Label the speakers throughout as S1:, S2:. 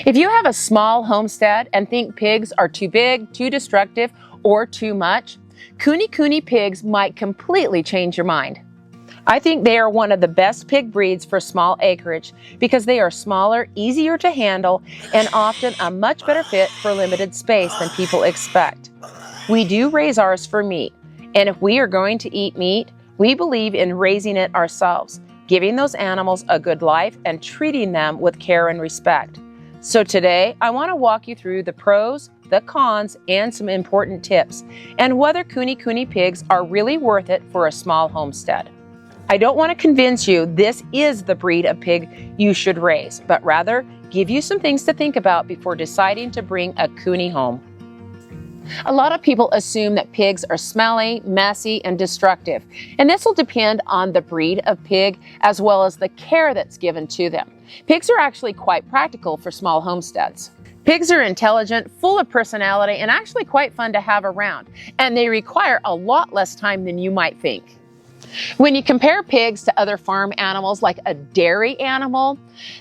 S1: If you have a small homestead and think pigs are too big, too destructive, or too much, Kune Kune pigs might completely change your mind. I think they are one of the best pig breeds for small acreage because they are smaller, easier to handle, and often a much better fit for limited space than people expect. We do raise ours for meat, and if we are going to eat meat, we believe in raising it ourselves, giving those animals a good life and treating them with care and respect. So today, I want to walk you through the pros, the cons, and some important tips, and whether Kune Kune pigs are really worth it for a small homestead. I don't want to convince you this is the breed of pig you should raise, but rather give you some things to think about before deciding to bring a Kune home. A lot of people assume that pigs are smelly, messy, and destructive, and this will depend on the breed of pig as well as the care that's given to them. Pigs are actually quite practical for small homesteads. Pigs are intelligent, full of personality, and actually quite fun to have around, and they require a lot less time than you might think. When you compare pigs to other farm animals like a dairy animal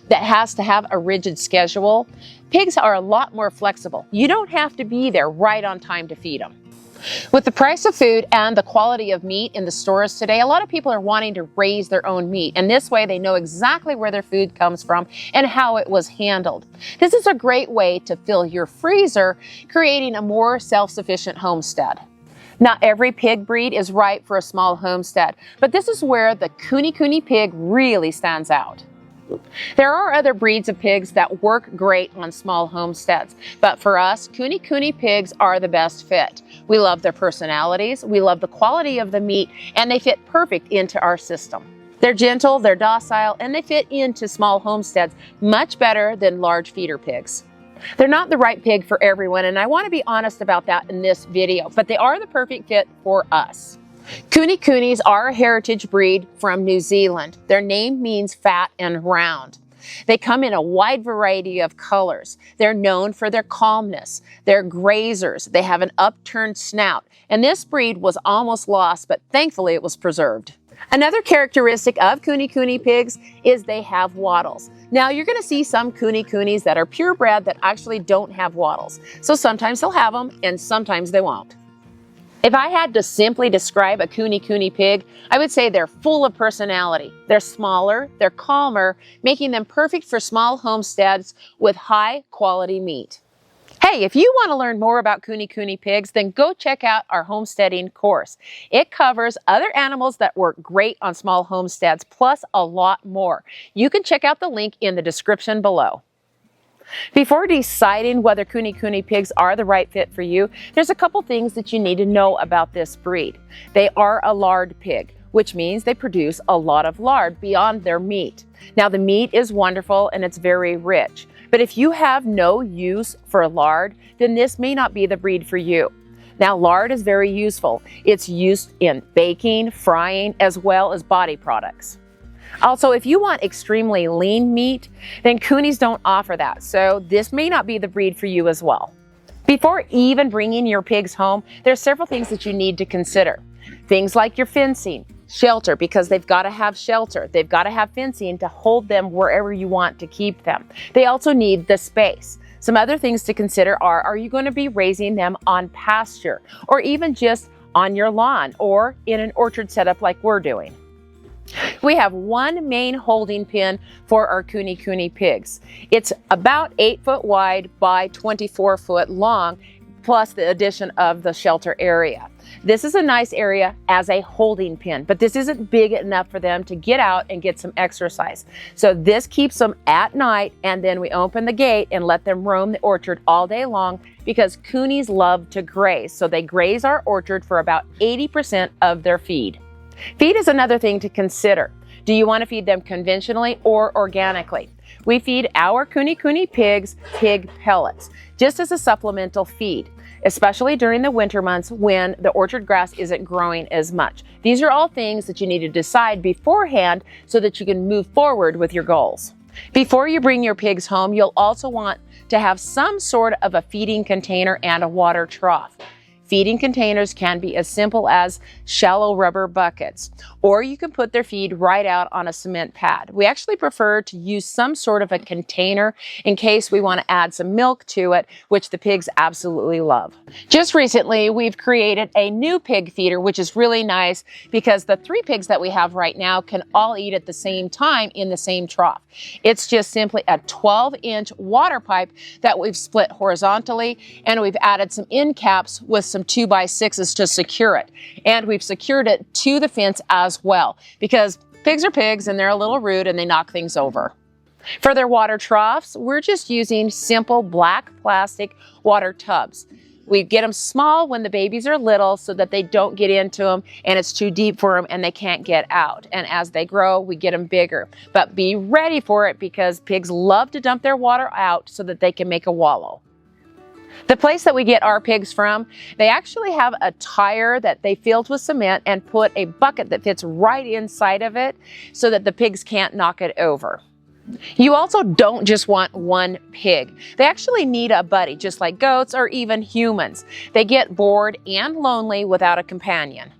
S1: that has to have a rigid schedule, pigs are a lot more flexible. You don't have to be there right on time to feed them. With the price of food and the quality of meat in the stores today, a lot of people are wanting to raise their own meat, and this way they know exactly where their food comes from and how it was handled. This is a great way to fill your freezer, creating a more self-sufficient homestead. Not every pig breed is right for a small homestead, but this is where the Kune Kune pig really stands out. There are other breeds of pigs that work great on small homesteads, but for us, Kune Kune pigs are the best fit. We love their personalities, we love the quality of the meat, and they fit perfect into our system. They're gentle, they're docile, and they fit into small homesteads much better than large feeder pigs. They're not the right pig for everyone, and I want to be honest about that in this video, but they are the perfect fit for us. Kune Kunes are a heritage breed from New Zealand. Their name means fat and round. They come in a wide variety of colors. They're known for their calmness. They're grazers. They have an upturned snout, and this breed was almost lost, but thankfully it was preserved. Another characteristic of Kune Kune pigs is they have wattles. Now you're going to see some Kune Kunes that are purebred that actually don't have wattles. So sometimes they'll have them and sometimes they won't. If I had to simply describe a Kune Kune pig, I would say they're full of personality. They're smaller, they're calmer, making them perfect for small homesteads with high quality meat. Hey, if you want to learn more about Kune Kune pigs, then go check out our homesteading course. It covers other animals that work great on small homesteads, plus a lot more. You can check out the link in the description below. Before deciding whether Kune Kune pigs are the right fit for you, there's a couple things that you need to know about this breed. They are a lard pig, which means they produce a lot of lard beyond their meat. Now the meat is wonderful and it's very rich. But if you have no use for lard, then this may not be the breed for you. Now, lard is very useful. It's used in baking, frying, as well as body products. Also, if you want extremely lean meat, then Kunes don't offer that, so this may not be the breed for you as well. Before even bringing your pigs home, there's several things that you need to consider. Things like your fencing, shelter, because they've got to have shelter. They've got to have fencing to hold them wherever you want to keep them. They also need the space. Some other things to consider are you going to be raising them on pasture or even just on your lawn or in an orchard setup like we're doing? We have one main holding pen for our Kune Kune pigs. It's about 8 foot wide by 24 foot long, plus the addition of the shelter area. This is a nice area as a holding pen, but this isn't big enough for them to get out and get some exercise. So this keeps them at night, and then we open the gate and let them roam the orchard all day long because Kunes love to graze. So they graze our orchard for about 80% of their feed. Feed is another thing to consider. Do you want to feed them conventionally or organically? We feed our Kune Kune pigs pig pellets, just as a supplemental feed, especially during the winter months when the orchard grass isn't growing as much. These are all things that you need to decide beforehand so that you can move forward with your goals. Before you bring your pigs home, you'll also want to have some sort of a feeding container and a water trough. feeding containers can be as simple as shallow rubber buckets, or you can put their feed right out on a cement pad. We actually prefer to use some sort of a container in case we want to add some milk to it, which the pigs absolutely love. Just recently, we've created a new pig feeder, which is really nice because the 3 pigs that we have right now can all eat at the same time in the same trough. It's just simply a 12-inch water pipe that we've split horizontally, and we've added some end caps with some 2x6s to secure it. And we've secured it to the fence as well because pigs are pigs and they're a little rude and they knock things over. For their water troughs, we're just using simple black plastic water tubs. We get them small when the babies are little so that they don't get into them and it's too deep for them and they can't get out. And as they grow, we get them bigger. But be ready for it because pigs love to dump their water out so that they can make a wallow. The place that we get our pigs from, they actually have a tire that they filled with cement and put a bucket that fits right inside of it so that the pigs can't knock it over. You also don't just want one pig. They actually need a buddy, just like goats or even humans. They get bored and lonely without a companion.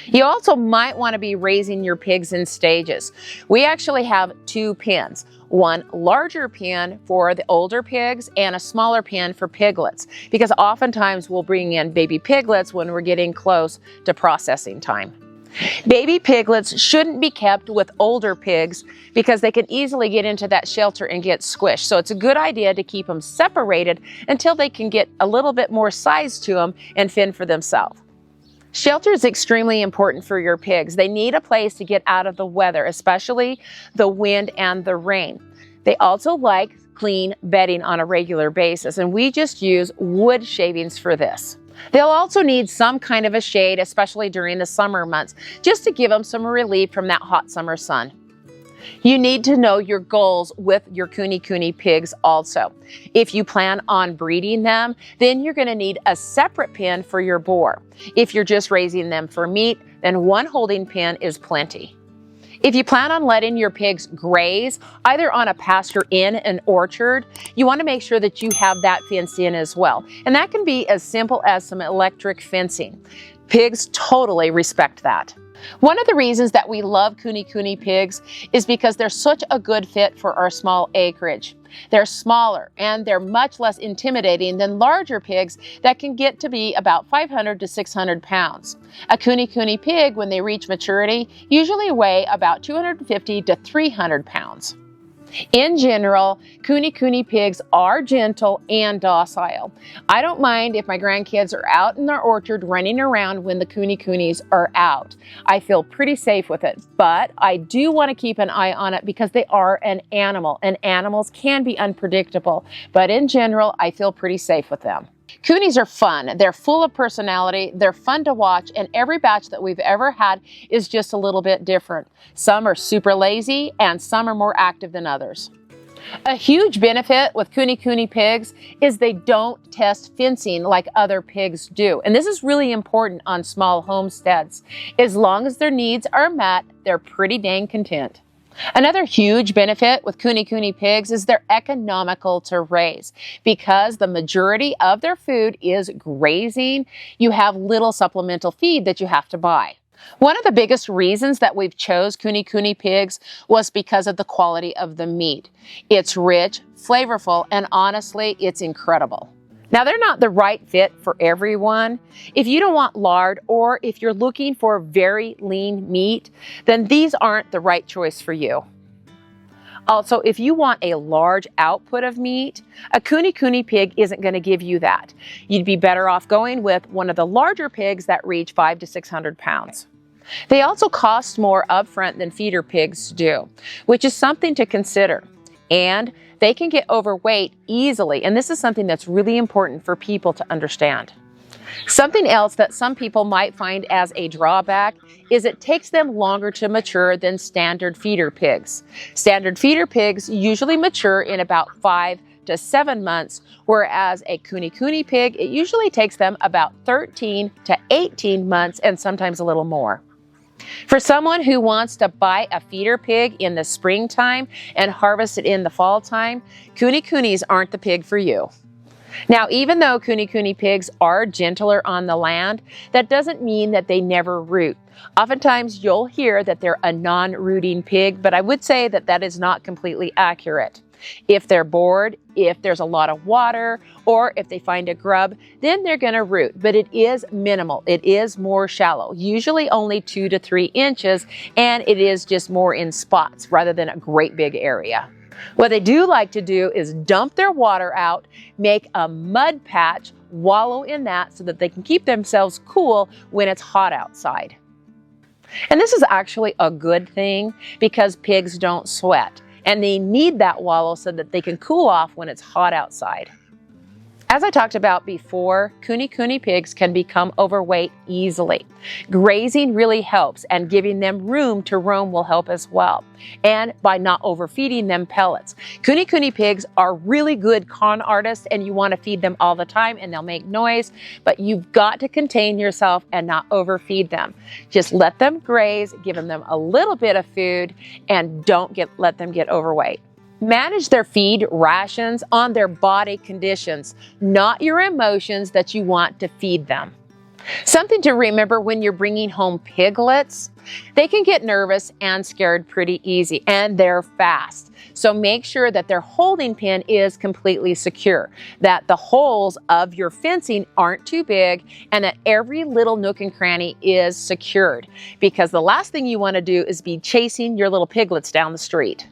S1: You also might want to be raising your pigs in stages. We actually have 2 pens. One larger pen for the older pigs and a smaller pen for piglets, because oftentimes we'll bring in baby piglets when we're getting close to processing time. Baby piglets shouldn't be kept with older pigs because they can easily get into that shelter and get squished. So it's a good idea to keep them separated until they can get a little bit more size to them and fend for themselves. Shelter is extremely important for your pigs. They need a place to get out of the weather, especially the wind and the rain. They also like clean bedding on a regular basis, and we just use wood shavings for this. They'll also need some kind of a shade, especially during the summer months, just to give them some relief from that hot summer sun. You need to know your goals with your Kune Kune pigs also. If you plan on breeding them, then you're going to need a separate pen for your boar. If you're just raising them for meat, then one holding pen is plenty. If you plan on letting your pigs graze, either on a pasture in an orchard, you want to make sure that you have that fenced in as well. And that can be as simple as some electric fencing. Pigs totally respect that. One of the reasons that we love Kune Kune pigs is because they're such a good fit for our small acreage. They're smaller and they're much less intimidating than larger pigs that can get to be about 500 to 600 pounds. A Kune Kune pig, when they reach maturity, usually weigh about 250 to 300 pounds. In general, Kune Kune pigs are gentle and docile. I don't mind if my grandkids are out in their orchard running around when the Kune Kunes are out. I feel pretty safe with it, but I do want to keep an eye on it because they are an animal, and animals can be unpredictable. But in general, I feel pretty safe with them. Kunes are fun. They're full of personality. They're fun to watch, and every batch that we've ever had is just a little bit different. Some are super lazy, and some are more active than others. A huge benefit with Kune Kune pigs is they don't test fencing like other pigs do. And this is really important on small homesteads. As long as their needs are met, they're pretty dang content. Another huge benefit with Kune Kune pigs is they're economical to raise. Because the majority of their food is grazing, you have little supplemental feed that you have to buy. One of the biggest reasons that we've chose Kune Kune pigs was because of the quality of the meat. It's rich, flavorful, and honestly, it's incredible. Now, they're not the right fit for everyone. If you don't want lard, or if you're looking for very lean meat, then these aren't the right choice for you. Also, if you want a large output of meat, a Kune Kune pig isn't going to give you that. You'd be better off going with one of the larger pigs that reach 500 to 600 pounds. They also cost more upfront than feeder pigs do, which is something to consider. And they can get overweight easily, and this is something that's really important for people to understand. Something else that some people might find as a drawback is it takes them longer to mature than standard feeder pigs. Standard feeder pigs usually mature in about 5 to 7 months, whereas a Kune Kune pig, it usually takes them about 13 to 18 months and sometimes a little more. For someone who wants to buy a feeder pig in the springtime and harvest it in the fall time, Kune Kunes aren't the pig for you. Now, even though Kune Kune pigs are gentler on the land, that doesn't mean that they never root. Oftentimes you'll hear that they're a non-rooting pig, but I would say that that is not completely accurate. If they're bored, if there's a lot of water, or if they find a grub, then they're going to root, but it is minimal. It is more shallow, usually only 2 to 3 inches, and it is just more in spots rather than a great big area. What they do like to do is dump their water out, make a mud patch, wallow in that so that they can keep themselves cool when it's hot outside. And this is actually a good thing because pigs don't sweat, and they need that wallow so that they can cool off when it's hot outside. As I talked about before, Kune Kune pigs can become overweight easily. Grazing really helps, and giving them room to roam will help as well. And by not overfeeding them pellets. Kune Kune pigs are really good con artists, and you want to feed them all the time and they'll make noise, but you've got to contain yourself and not overfeed them. Just let them graze, give them a little bit of food, and don't let them get overweight. Manage their feed rations on their body conditions, not your emotions that you want to feed them. Something to remember when you're bringing home piglets, they can get nervous and scared pretty easy, and they're fast. So make sure that their holding pen is completely secure, that the holes of your fencing aren't too big, and that every little nook and cranny is secured, because the last thing you want to do is be chasing your little piglets down the street.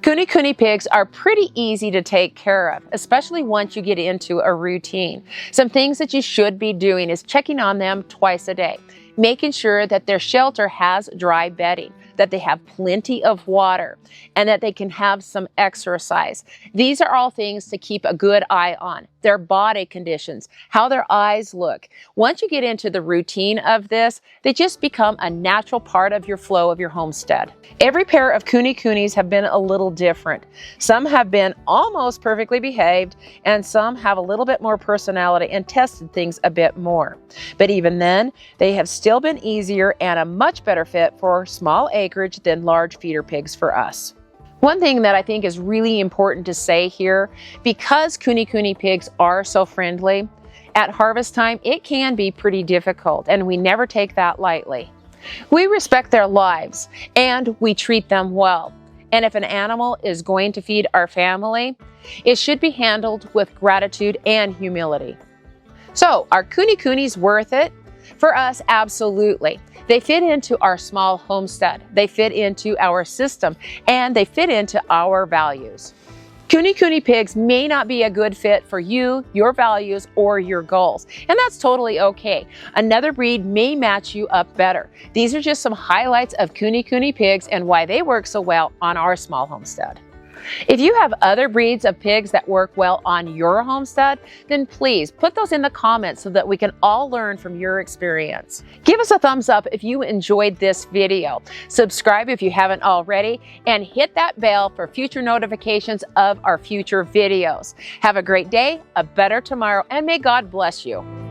S1: Kune Kune pigs are pretty easy to take care of, especially once you get into a routine. Some things that you should be doing is checking on them twice a day, making sure that their shelter has dry bedding, that they have plenty of water, and that they can have some exercise. These are all things to keep a good eye on. Their body conditions, how their eyes look. Once you get into the routine of this, they just become a natural part of your flow of your homestead. Every pair of Kune Kunes have been a little different. Some have been almost perfectly behaved, and some have a little bit more personality and tested things a bit more. But even then, they have still been easier and a much better fit for small acreage than large feeder pigs for us. One thing that I think is really important to say here, because Kune Kune pigs are so friendly, at harvest time it can be pretty difficult, and we never take that lightly. We respect their lives and we treat them well. And if an animal is going to feed our family, it should be handled with gratitude and humility. So, are Kune Kunes worth it? For us, absolutely. They fit into our small homestead, they fit into our system, and they fit into our values. Kune Kune pigs may not be a good fit for you, your values, or your goals, and that's totally okay. Another breed may match you up better. These are just some highlights of Kune Kune pigs and why they work so well on our small homestead. If you have other breeds of pigs that work well on your homestead, then please put those in the comments so that we can all learn from your experience. Give us a thumbs up if you enjoyed this video. Subscribe if you haven't already, and hit that bell for future notifications of our future videos. Have a great day, a better tomorrow, and may God bless you.